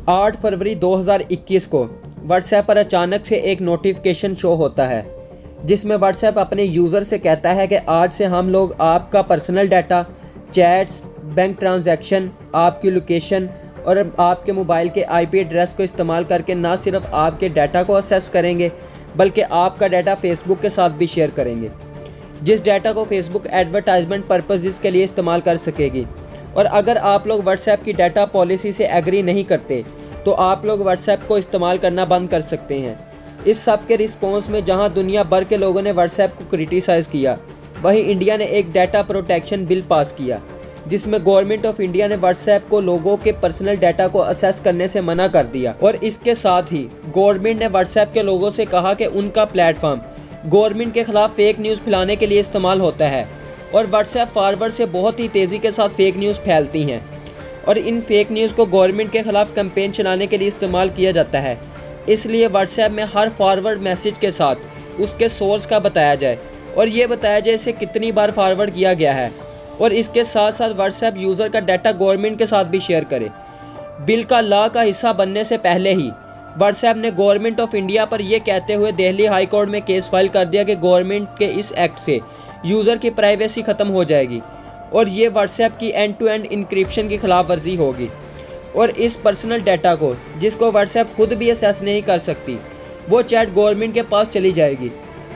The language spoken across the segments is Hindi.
8 फरवरी 2021 को व्हाट्सएप पर अचानक से एक नोटिफिकेशन शो होता है जिसमें व्हाट्सएप अपने यूज़र से कहता है कि आज से हम लोग आपका personal data, chats, bank transaction, आपकी लोकेशन और आपके मोबाइल के आईपी एड्रेस को इस्तेमाल करके ना सिर्फ आपके डाटा को असेस करेंगे बल्कि आपका डाटा फेसबुक के साथ भी शेयर करेंगे, जिस डाटा को फेसबुक एडवर्टाइजमेंट पर्पसेस के लिए इस्तेमाल कर सकेगी। और अगर आप लोग व्हाट्सएप की डाटा पॉलिसी से एग्री नहीं करते तो आप लोग व्हाट्सएप को इस्तेमाल करना बंद कर सकते हैं। इस सब के रिस्पॉन्स में जहां दुनिया भर के लोगों ने व्हाट्सएप को क्रिटिसाइज़ किया, वहीं इंडिया ने एक डाटा प्रोटेक्शन बिल पास किया जिसमें गवर्नमेंट ऑफ इंडिया ने व्हाट्सएप को लोगों के पर्सनल डाटा को असेस करने से मना कर दिया। और इसके साथ ही गवर्नमेंट ने व्हाट्सएप के लोगों से कहा कि उनका प्लेटफॉर्म गवर्नमेंट के खिलाफ फेक न्यूज़ फैलाने के लिए इस्तेमाल होता है और व्हाट्सएप फॉरवर्ड से बहुत ही तेज़ी के साथ फेक न्यूज़ फैलती हैं और इन फेक न्यूज़ को गवर्नमेंट के खिलाफ कैंपेन चलाने के लिए इस्तेमाल किया जाता है। इसलिए व्हाट्सएप में हर फॉरवर्ड मैसेज के साथ उसके सोर्स का बताया जाए और ये बताया जाए इसे कितनी बार फॉरवर्ड किया गया है और इसके साथ साथ व्हाट्सएप यूज़र का डाटा गवर्नमेंट के साथ भी शेयर करे। बिल का लॉ का हिस्सा बनने से पहले ही व्हाट्सएप ने गवर्नमेंट ऑफ इंडिया पर यह कहते हुए दिल्ली हाई कोर्ट में केस फाइल कर दिया कि गवर्नमेंट के इस एक्ट से यूज़र की प्राइवेसी ख़त्म हो जाएगी और ये व्हाट्सएप की एंड टू एंड इंक्रिप्शन की खिलाफ वर्जी होगी और इस पर्सनल डाटा को जिसको व्हाट्सएप खुद भी असेस नहीं कर सकती, वो चैट गवर्नमेंट के पास चली जाएगी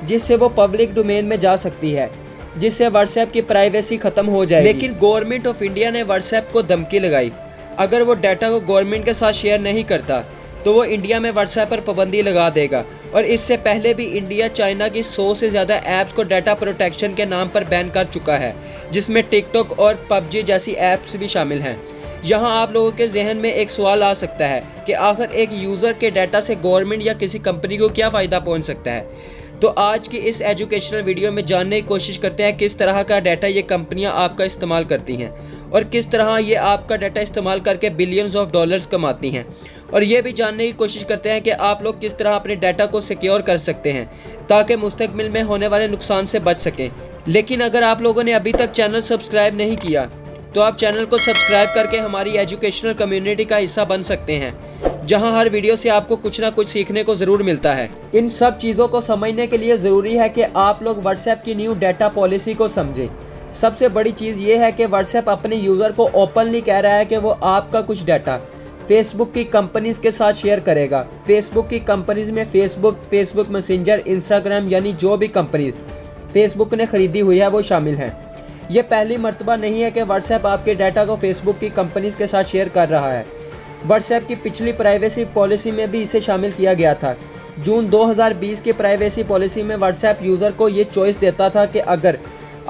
जिससे वो पब्लिक डोमेन में जा सकती है, जिससे व्हाट्सएप की प्राइवेसी ख़त्म हो जाएगी। लेकिन गवर्नमेंट ऑफ इंडिया ने व्हाट्सएप को धमकी लगाई, अगर वो डाटा को गवर्नमेंट के साथ शेयर नहीं करता तो वो इंडिया में व्हाट्सएप पर पाबंदी लगा देगा। और इससे पहले भी इंडिया चाइना की 100 से ज़्यादा ऐप्स को डाटा प्रोटेक्शन के नाम पर बैन कर चुका है, जिसमें टिकटॉक और पबजी जैसी ऐप्स भी शामिल हैं। यहाँ आप लोगों के जहन में एक सवाल आ सकता है कि आखिर एक यूज़र के डाटा से गवर्नमेंट या किसी कंपनी को क्या फ़ायदा पहुँच सकता है। तो आज की इस एजुकेशनल वीडियो में जानने की कोशिश करते हैं किस तरह का डाटा ये कंपनियाँ आपका इस्तेमाल करती हैं और किस तरह ये आपका डाटा इस्तेमाल करके बिलियंस ऑफ डॉलर्स कमाती हैं। और ये भी जानने की कोशिश करते हैं कि आप लोग किस तरह अपने डाटा को सिक्योर कर सकते हैं ताकि मुस्तकबिल में होने वाले नुकसान से बच सकें। लेकिन अगर आप लोगों ने अभी तक चैनल सब्सक्राइब नहीं किया तो आप चैनल को सब्सक्राइब करके हमारी एजुकेशनल कम्युनिटी का हिस्सा बन सकते हैं, जहां हर वीडियो से आपको कुछ ना कुछ सीखने को ज़रूर मिलता है। इन सब चीज़ों को समझने के लिए ज़रूरी है कि आप लोग व्हाट्सएप की न्यू डाटा पॉलिसी को समझें। सबसे बड़ी चीज़ ये है कि व्हाट्सएप अपने यूज़र को ओपनली कह रहा है कि वो आपका कुछ डाटा फेसबुक की कंपनीज़ के साथ शेयर करेगा। फेसबुक की कंपनीज़ में फेसबुक मैसेंजर, इंस्टाग्राम यानी जो भी कंपनीज़ फेसबुक ने ख़रीदी हुई है वो शामिल हैं। ये पहली मर्तबा नहीं है कि व्हाट्सएप आपके डाटा को फेसबुक की कंपनीज़ के साथ शेयर कर रहा है। व्हाट्सएप की पिछली प्राइवेसी पॉलिसी में भी इसे शामिल किया गया था। जून 2020 की प्राइवेसी पॉलिसी में व्हाट्सएप यूज़र को ये चॉइस देता था कि अगर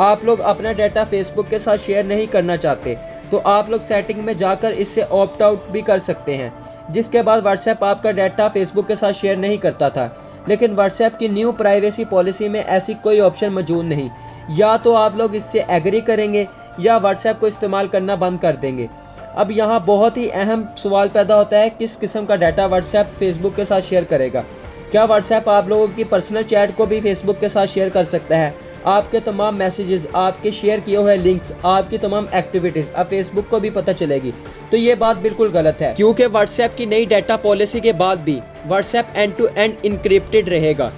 आप लोग अपना डाटा फेसबुक के साथ शेयर नहीं करना चाहते तो आप लोग सेटिंग में जाकर इससे ऑप्ट आउट भी कर सकते हैं, जिसके बाद व्हाट्सएप आपका डाटा फेसबुक के साथ शेयर नहीं करता था। लेकिन व्हाट्सएप की न्यू प्राइवेसी पॉलिसी में ऐसी कोई ऑप्शन मौजूद नहीं। या तो आप लोग इससे एग्री करेंगे या व्हाट्सएप को इस्तेमाल करना बंद कर देंगे। अब यहाँ बहुत ही अहम सवाल पैदा होता है, किस किस्म का डाटा व्हाट्सएप फेसबुक के साथ शेयर करेगा। क्या व्हाट्सएप आप लोगों की पर्सनल चैट को भी फेसबुक के साथ शेयर कर सकता है? आपके तमाम मैसेजेस, आपके शेयर किए हुए लिंक्स, आपकी तमाम एक्टिविटीज़ अब फेसबुक को भी पता चलेगी। तो ये बात बिल्कुल गलत है, क्योंकि व्हाट्सएप की नई डाटा पॉलिसी के बाद भी WhatsApp end to end encrypted रहेगा।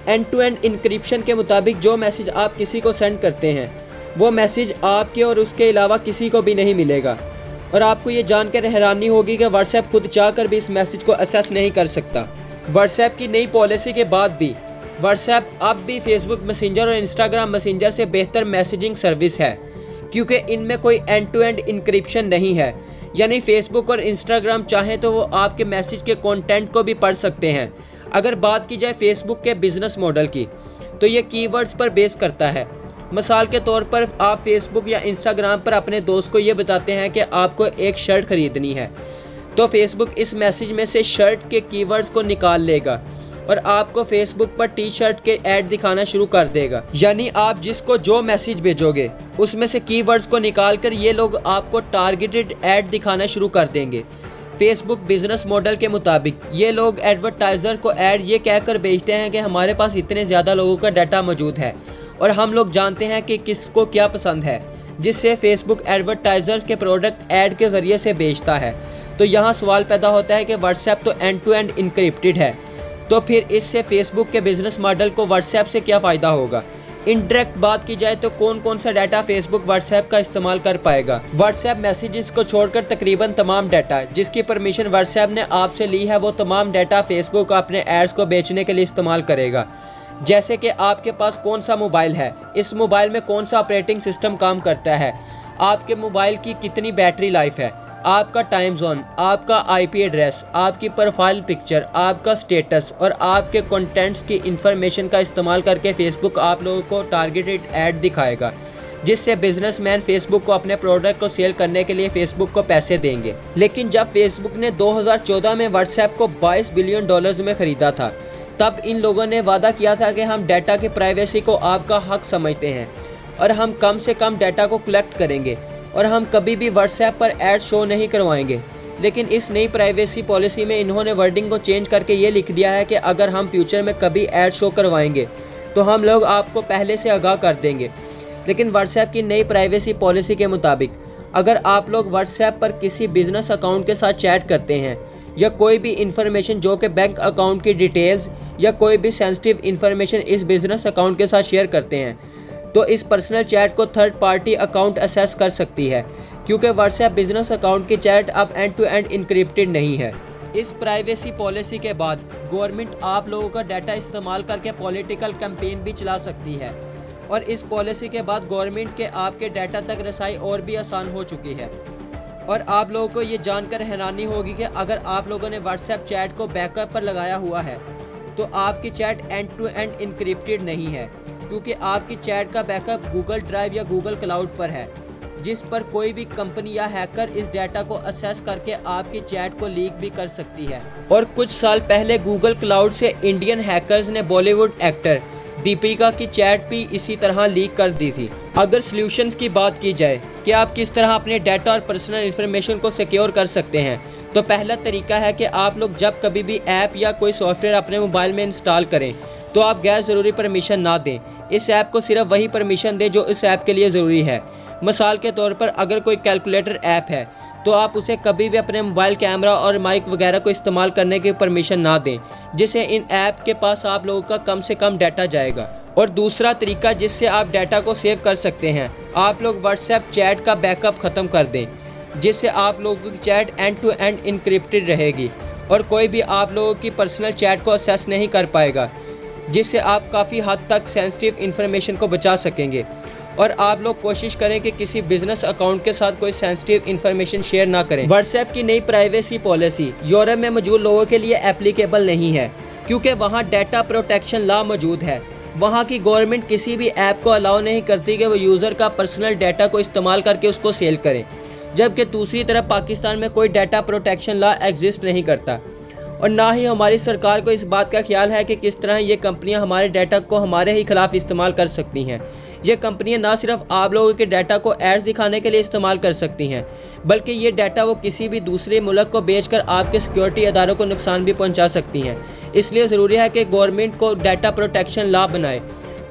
एंड टू एंड इनक्रिप्शन के मुताबिक जो मैसेज आप किसी को सेंड करते हैं वो मैसेज आपके और उसके अलावा किसी को भी नहीं मिलेगा। और आपको ये जानकर हैरानी होगी कि व्हाट्सएप खुद चाहकर भी इस मैसेज को असेस नहीं कर सकता। व्हाट्सएप की नई पॉलिसी के बाद भी व्हाट्सएप अब भी फेसबुक मैसेंजर और इंस्टाग्राम मैसेंजर से बेहतर मैसेजिंग सर्विस है, क्योंकि इनमें कोई एंड टू एंड इनक्रिप्शन नहीं है। यानी फेसबुक और इंस्टाग्राम चाहें तो वो आपके मैसेज के कंटेंट को भी पढ़ सकते हैं। अगर बात की जाए फेसबुक के बिज़नेस मॉडल की तो ये कीवर्ड्स पर बेस करता है। मिसाल के तौर पर आप फेसबुक या इंस्टाग्राम पर अपने दोस्त को ये बताते हैं कि आपको एक शर्ट ख़रीदनी है, तो फेसबुक इस मैसेज में से शर्ट के कीवर्ड्स को निकाल लेगा और आपको फेसबुक पर टी शर्ट के ऐड दिखाना शुरू कर देगा। यानी आप जिसको जो मैसेज भेजोगे उसमें से कीवर्ड्स को निकाल कर ये लोग आपको टारगेटेड ऐड दिखाना शुरू कर देंगे। फेसबुक बिजनेस मॉडल के मुताबिक ये लोग एडवर्टाइज़र को ऐड ये कहकर बेचते हैं कि हमारे पास इतने ज़्यादा लोगों का डाटा मौजूद है और हम लोग जानते हैं कि किसको क्या पसंद है, जिससे फेसबुक एडवर्टाइज़र्स के प्रोडक्ट ऐड के ज़रिए से बेचता है। तो यहाँ सवाल पैदा होता है कि व्हाट्सएप तो एंड टू एंड इनक्रिप्टेड है, तो फिर इससे फेसबुक के बिजनेस मॉडल को व्हाट्सएप से क्या फ़ायदा होगा। इनडायरेक्ट बात की जाए तो कौन कौन सा डाटा फेसबुक व्हाट्सएप का इस्तेमाल कर पाएगा। व्हाट्सएप मैसेजेस को छोड़कर तकरीबन तमाम डाटा जिसकी परमिशन व्हाट्सएप ने आपसे ली है, वो तमाम डाटा फेसबुक अपने एड्स को बेचने के लिए इस्तेमाल करेगा। जैसे कि आपके पास कौन सा मोबाइल है, इस मोबाइल में कौन सा ऑपरेटिंग सिस्टम काम करता है, आपके मोबाइल की कितनी बैटरी लाइफ है, आपका टाइम जोन, आपका आईपी एड्रेस, आपकी प्रोफाइल पिक्चर, आपका स्टेटस और आपके कंटेंट्स की इंफॉर्मेशन का इस्तेमाल करके फेसबुक आप लोगों को टारगेटेड ऐड दिखाएगा, जिससे बिजनेसमैन फेसबुक को अपने प्रोडक्ट को सेल करने के लिए फेसबुक को पैसे देंगे। लेकिन जब फेसबुक ने 2014 में व्हाट्सएप को $22 बिलियन में ख़रीदा था, तब इन लोगों ने वादा किया था कि हम डाटा की प्राइवेसी को आपका हक समझते हैं और हम कम से कम डाटा को कलेक्ट करेंगे और हम कभी भी व्हाट्सएप पर ऐड शो नहीं करवाएंगे। लेकिन इस नई प्राइवेसी पॉलिसी में इन्होंने वर्डिंग को चेंज करके ये लिख दिया है कि अगर हम फ्यूचर में कभी ऐड शो करवाएंगे तो हम लोग आपको पहले से आगाह कर देंगे। लेकिन व्हाट्सएप की नई प्राइवेसी पॉलिसी के मुताबिक अगर आप लोग व्हाट्सएप पर किसी बिजनेस अकाउंट के साथ चैट करते हैं या कोई भी इंफॉर्मेशन जो कि बैंक अकाउंट की डिटेल्स या कोई भी सेंसिटिव इंफॉर्मेशन इस बिजनेस अकाउंट के साथ शेयर करते हैं, तो इस पर्सनल चैट को थर्ड पार्टी अकाउंट असेस कर सकती है, क्योंकि व्हाट्सएप बिजनेस अकाउंट की चैट अब एंड टू एंड इनक्रिप्टेड नहीं है। इस प्राइवेसी पॉलिसी के बाद गवर्नमेंट आप लोगों का डाटा इस्तेमाल करके पॉलिटिकल कैंपेन भी चला सकती है और इस पॉलिसी के बाद गवर्नमेंट के आपके डाटा तक रसाई और भी आसान हो चुकी है। और आप लोगों को ये जानकर हैरानी होगी कि अगर आप लोगों ने व्हाट्सएप चैट को बैकअप पर लगाया हुआ है तो आपकी chat end to end encrypted नहीं है, क्योंकि आपकी चैट का बैकअप गूगल ड्राइव या गूगल क्लाउड पर है, जिस पर कोई भी कंपनी या हैकर इस डाटा को असेस करके आपकी चैट को लीक भी कर सकती है। और कुछ साल पहले गूगल क्लाउड से इंडियन हैकर्स ने बॉलीवुड एक्टर दीपिका की चैट भी इसी तरह लीक कर दी थी। अगर सॉल्यूशंस की बात की जाए कि आप किस तरह अपने डाटा और पर्सनल इंफॉर्मेशन को सिक्योर कर सकते हैं, तो पहला तरीका है कि आप लोग जब कभी भी ऐप या कोई सॉफ्टवेयर अपने मोबाइल में इंस्टॉल करें तो आप गैर ज़रूरी परमिशन ना दें। इस ऐप को सिर्फ वही परमिशन दें जो इस ऐप के लिए ज़रूरी है। मिसाल के तौर पर अगर कोई कैलकुलेटर ऐप है तो आप उसे कभी भी अपने मोबाइल कैमरा और माइक वगैरह को इस्तेमाल करने की परमिशन ना दें, जिससे इन ऐप के पास आप लोगों का कम से कम डाटा जाएगा। और दूसरा तरीका जिससे आप डाटा को सेव कर सकते हैं, आप लोग व्हाट्सएप चैट का बैकअप ख़त्म कर दें, जिससे आप लोगों की chat end to end encrypted रहेगी और कोई भी आप लोगों की पर्सनल चैट को असेस नहीं कर पाएगा, जिससे आप काफ़ी हद तक सेंसिटिव इन्फॉर्मेशन को बचा सकेंगे। और आप लोग कोशिश करें कि किसी बिजनेस अकाउंट के साथ कोई सेंसिटिव इन्फॉर्मेशन शेयर ना करें। व्हाट्सएप की नई प्राइवेसी पॉलिसी यूरोप में मौजूद लोगों के लिए एप्लीकेबल नहीं है, क्योंकि वहाँ डाटा प्रोटेक्शन लॉ मौजूद है। वहाँ की गवर्नमेंट किसी भी ऐप को अलाउ नहीं करती कि वो यूज़र का पर्सनल डाटा को इस्तेमाल करके उसको सेल करें, जबकि दूसरी तरफ पाकिस्तान में कोई डाटा प्रोटेक्शन लॉ एग्जिस्ट नहीं करता और ना ही हमारी सरकार को इस बात का ख्याल है कि किस तरह ये कंपनियां हमारे डाटा को हमारे ही खिलाफ इस्तेमाल कर सकती हैं। ये कंपनियां ना सिर्फ आप लोगों के डाटा को एड्स दिखाने के लिए इस्तेमाल कर सकती हैं, बल्कि ये डाटा वो किसी भी दूसरे मुल्क को बेचकर आपके सिक्योरिटी अदारों को नुकसान भी पहुंचा सकती हैं। इसलिए ज़रूरी है कि गवर्नमेंट को डाटा प्रोटेक्शन लॉ बनाए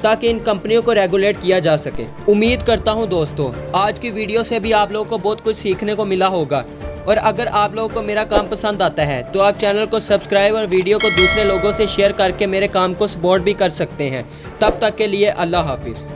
ताकि इन कंपनियों को रेगुलेट किया जा सके। उम्मीद करता हूँ दोस्तों आज की वीडियो से भी आप लोगों को बहुत कुछ सीखने को मिला होगा, और अगर आप लोगों को मेरा काम पसंद आता है तो आप चैनल को सब्सक्राइब और वीडियो को दूसरे लोगों से शेयर करके मेरे काम को सपोर्ट भी कर सकते हैं। तब तक के लिए अल्लाह हाफिज़।